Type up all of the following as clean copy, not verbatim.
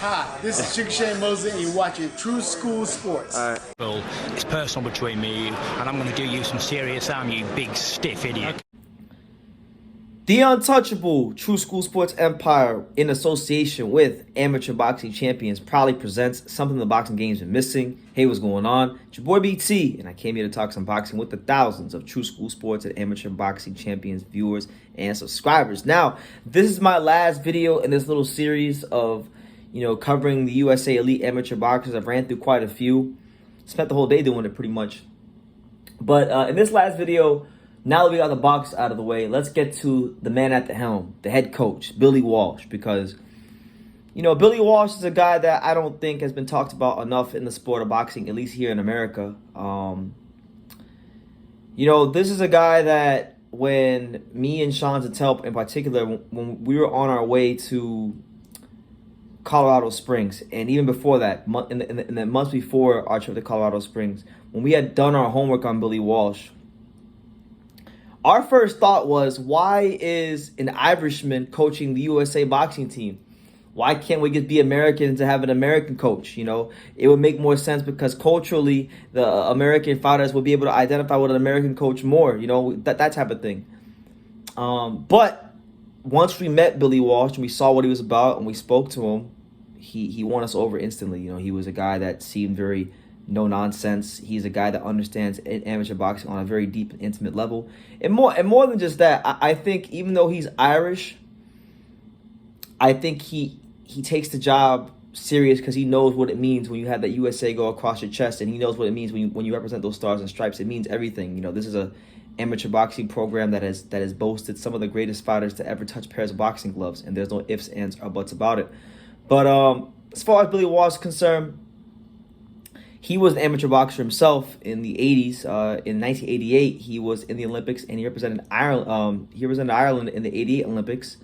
Hi, this is Chick Shane Mosley, and you're watching True School Sports. All right. Well, it's personal between me and you, and I'm going to do you some serious harm, you big stiff idiot. The Untouchable True School Sports Empire, in association with Amateur Boxing Champions, proudly presents something the boxing game's been missing. Hey, what's going on? It's your boy BT, and I came here to talk some boxing with the thousands of True School Sports and Amateur Boxing Champions viewers and subscribers. Now, this is my last video in this little series of, covering the USA Elite Amateur Boxers. I've ran through quite a few. Spent the whole day doing it pretty much. But in this last video, now that we got the box out of the way, let's get to the man at the helm, the head coach, Billy Walsh, because, Billy Walsh is a guy that I don't think has been talked about enough in the sport of boxing, at least here in America. This is a guy that when me and Sean Zatelp in particular, when we were on our way to Colorado Springs, and even before that, in the months before our trip to Colorado Springs, when we had done our homework on Billy Walsh, our first thought was, why is an Irishman coaching the USA boxing team? Why can't we just be Americans and have an American coach? It would make more sense because culturally, the American fighters would be able to identify with an American coach more, that type of thing. But once we met Billy Walsh and we saw what he was about and we spoke to him, he won us over instantly. He was a guy that seemed very no nonsense. He's a guy that understands amateur boxing on a very deep and intimate level. And more than just that, I think even though he's Irish, I think he takes the job serious because he knows what it means when you have that USA go across your chest, and he knows what it means when you represent those stars and stripes. It means everything. This is a amateur boxing program that has boasted some of the greatest fighters to ever touch pairs of boxing gloves, and there's no ifs, ands, or buts about it. But as far as Billy Walsh is concerned, he was an amateur boxer himself in the 80s. In 1988, he was in the Olympics, and he represented Ireland. He represented Ireland in the 88 Olympics.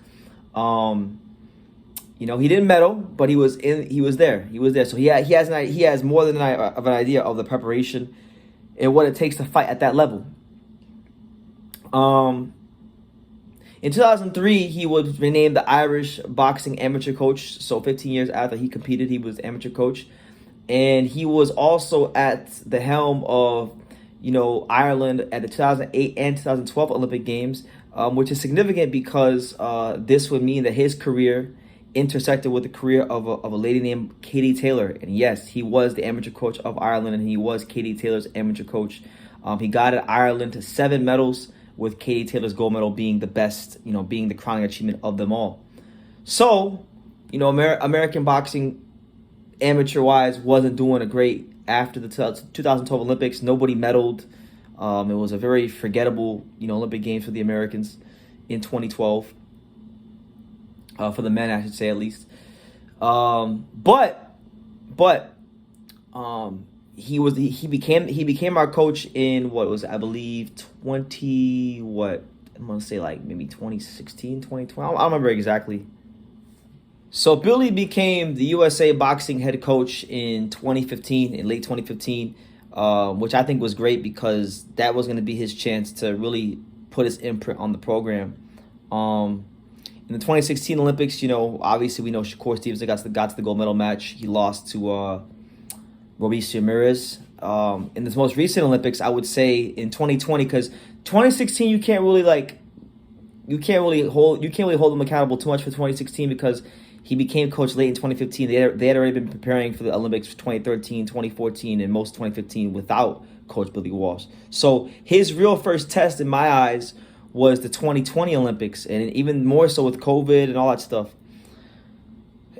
He didn't medal, but he was there. So he has more than an idea of the preparation and what it takes to fight at that level. In 2003, he was renamed the Irish Boxing Amateur Coach. So 15 years after he competed, he was amateur coach. And he was also at the helm of, Ireland at the 2008 and 2012 Olympic Games, which is significant because this would mean that his career intersected with the career of a lady named Katie Taylor. And yes, he was the amateur coach of Ireland, and he was Katie Taylor's amateur coach. He guided Ireland to 7 medals, with Katie Taylor's gold medal being the best, being the crowning achievement of them all. So, American boxing, amateur-wise, wasn't doing a great after the 2012 Olympics. Nobody medaled. It was a very forgettable, Olympic Games for the Americans in 2012. For the men, I should say, at least. He became our coach in what was, I believe, I'm gonna say like maybe 2016, 2020. I don't remember exactly. So Billy became the USA boxing head coach in 2015, in late 2015, which I think was great because that was going to be his chance to really put his imprint on the program. In the 2016 Olympics, obviously we know Shakur Stevenson got to the gold medal match. He lost to Robeisy Ramirez. In this most recent Olympics, I would say in 2020, because 2016 you can't really hold him accountable too much for 2016 because he became coach late in 2015. They had already been preparing for the Olympics for 2013, 2014, and most of 2015 without Coach Billy Walsh. So his real first test, in my eyes, was the 2020 Olympics, and even more so with COVID and all that stuff.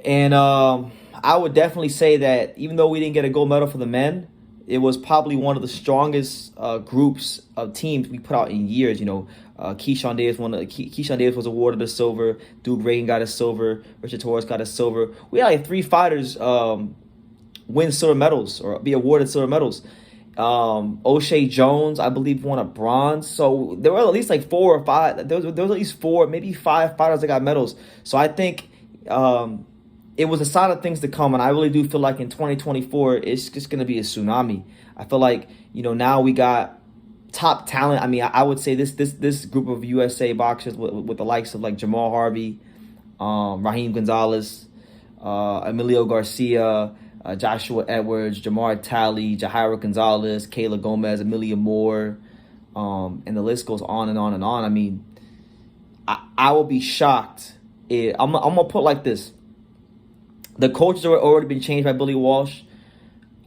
And I would definitely say that even though we didn't get a gold medal for the men, it was probably one of the strongest groups of teams we put out in years. Keyshawn Davis was awarded a silver. Duke Reagan got a silver. Richard Torres got a silver. We had like 3 fighters win silver medals or be awarded silver medals. O'Shea Jones, I believe, won a bronze. So there were at least like 4 or 5. There was at least 4, maybe 5 fighters that got medals. So I think it was a sign of things to come, and I really do feel like in 2024 it's just going to be a tsunami. I feel like now we got top talent. I mean, I would say this group of USA boxers with the likes of like Jamal Harvey, Raheem Gonzalez, Emilio Garcia, Joshua Edwards, Jamar Talley, Jairo Gonzalez, Kayla Gomez, Amelia Moore, and the list goes on and on and on. I mean, I will be shocked. I'm gonna put it like this: the coaches have already been changed by Billy Walsh.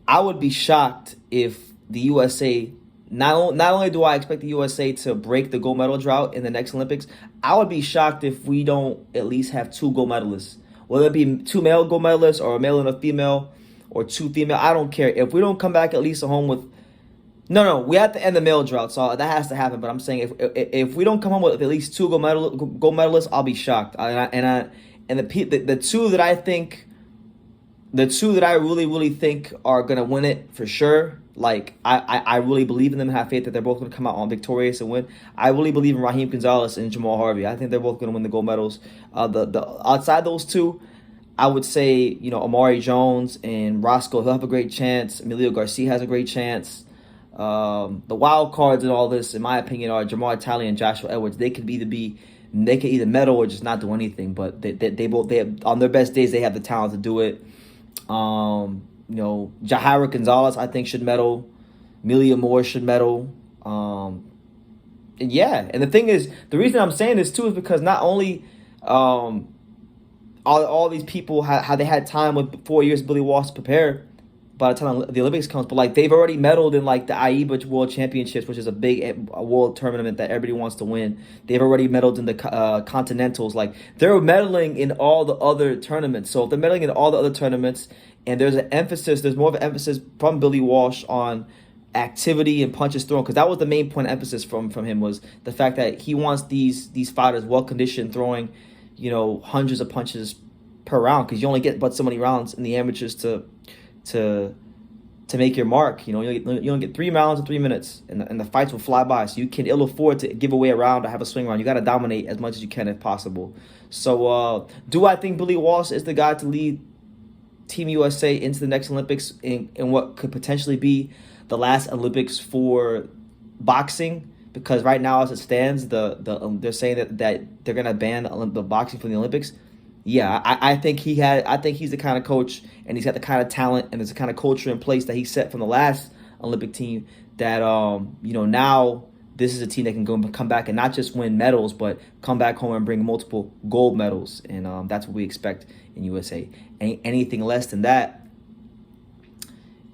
I would be shocked if the USA. Not only do I expect the USA to break the gold medal drought in the next Olympics, I would be shocked if we don't at least have 2 gold medalists. Whether it be 2 male gold medalists or a male and a female or 2 female, I don't care. If we don't come back at least home with... No, we have to end the male drought, so that has to happen. But I'm saying if we don't come home with at least 2 gold medalists, I'll be shocked. And the two that I think... The 2 that I really think are going to win it for sure, like, I really believe in them and have faith that they're both going to come out on victorious and win. I really believe in Raheem Gonzalez and Jamal Harvey. I think they're both going to win the gold medals. The outside those 2, I would say, Amari Jones and Roscoe, he'll have a great chance. Emilio Garcia has a great chance. The wild cards in all this, in my opinion, are Jamar Talley and Joshua Edwards. They could either medal or just not do anything, but they both have, on their best days, they have the talent to do it. Jairo Gonzalez, I think, should medal. Amelia Moore should medal. And the thing is, the reason I'm saying this too is because not only all these people how they had time with 4 years Billy Walsh to prepare by the time the Olympics comes, but like they've already medaled in like the AIBA World Championships, which is a big world tournament that everybody wants to win. They've already medaled in the Continentals. Like they're medaling in all the other tournaments. So if they're medaling in all the other tournaments, and there's more of an emphasis from Billy Walsh on activity and punches thrown, because that was the main point of emphasis from him, was the fact that he wants these fighters well conditioned, throwing hundreds of punches per round, because you only get but so many rounds in the amateurs to make your mark. You only get 3 rounds in 3 minutes, and the fights will fly by. So you can ill afford to give away a round or have a swing round. You got to dominate as much as you can if possible. So do I think Billy Walsh is the guy to lead Team USA into the next Olympics in what could potentially be the last Olympics for boxing? Because right now, as it stands, they're saying that they're gonna ban the boxing from the Olympics. Yeah, I think he's the kind of coach, and he's got the kind of talent, and there's the kind of culture in place that he set from the last Olympic team that now this is a team that can go and come back and not just win medals, but come back home and bring multiple gold medals, and that's what we expect in USA. Anything less than that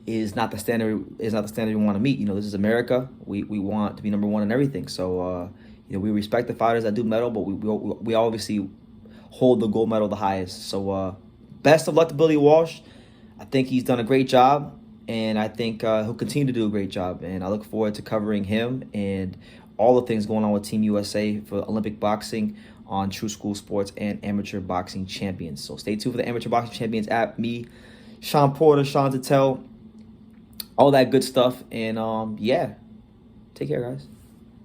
is not the standard. We want to meet. This is America. We want to be number 1 in everything. So we respect the fighters that do medal, but we obviously hold the gold medal the highest. So best of luck to Billy Walsh. I think he's done a great job, and I think he'll continue to do a great job. And I look forward to covering him and all the things going on with Team USA for Olympic boxing on True School Sports and Amateur Boxing Champions. So stay tuned for the Amateur Boxing Champions app. Me, Sean Porter, Sean Tatel, all that good stuff. And take care, guys.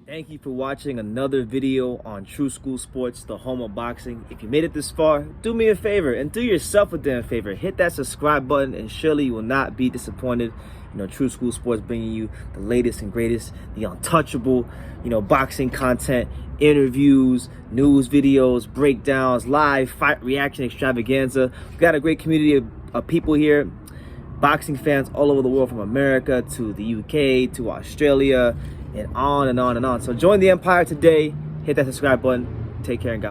Thank you for watching another video on True School Sports, the home of boxing. If you made it this far, do me a favor and do yourself a damn favor. Hit that subscribe button, and surely you will not be disappointed. True School Sports bringing you the latest and greatest, the untouchable, boxing content, interviews, news videos, breakdowns, live fight reaction extravaganza. We've got a great community of people here, boxing fans all over the world, from America to the UK to Australia, and on and on and on. So join the empire today. Hit that subscribe button. Take care and God.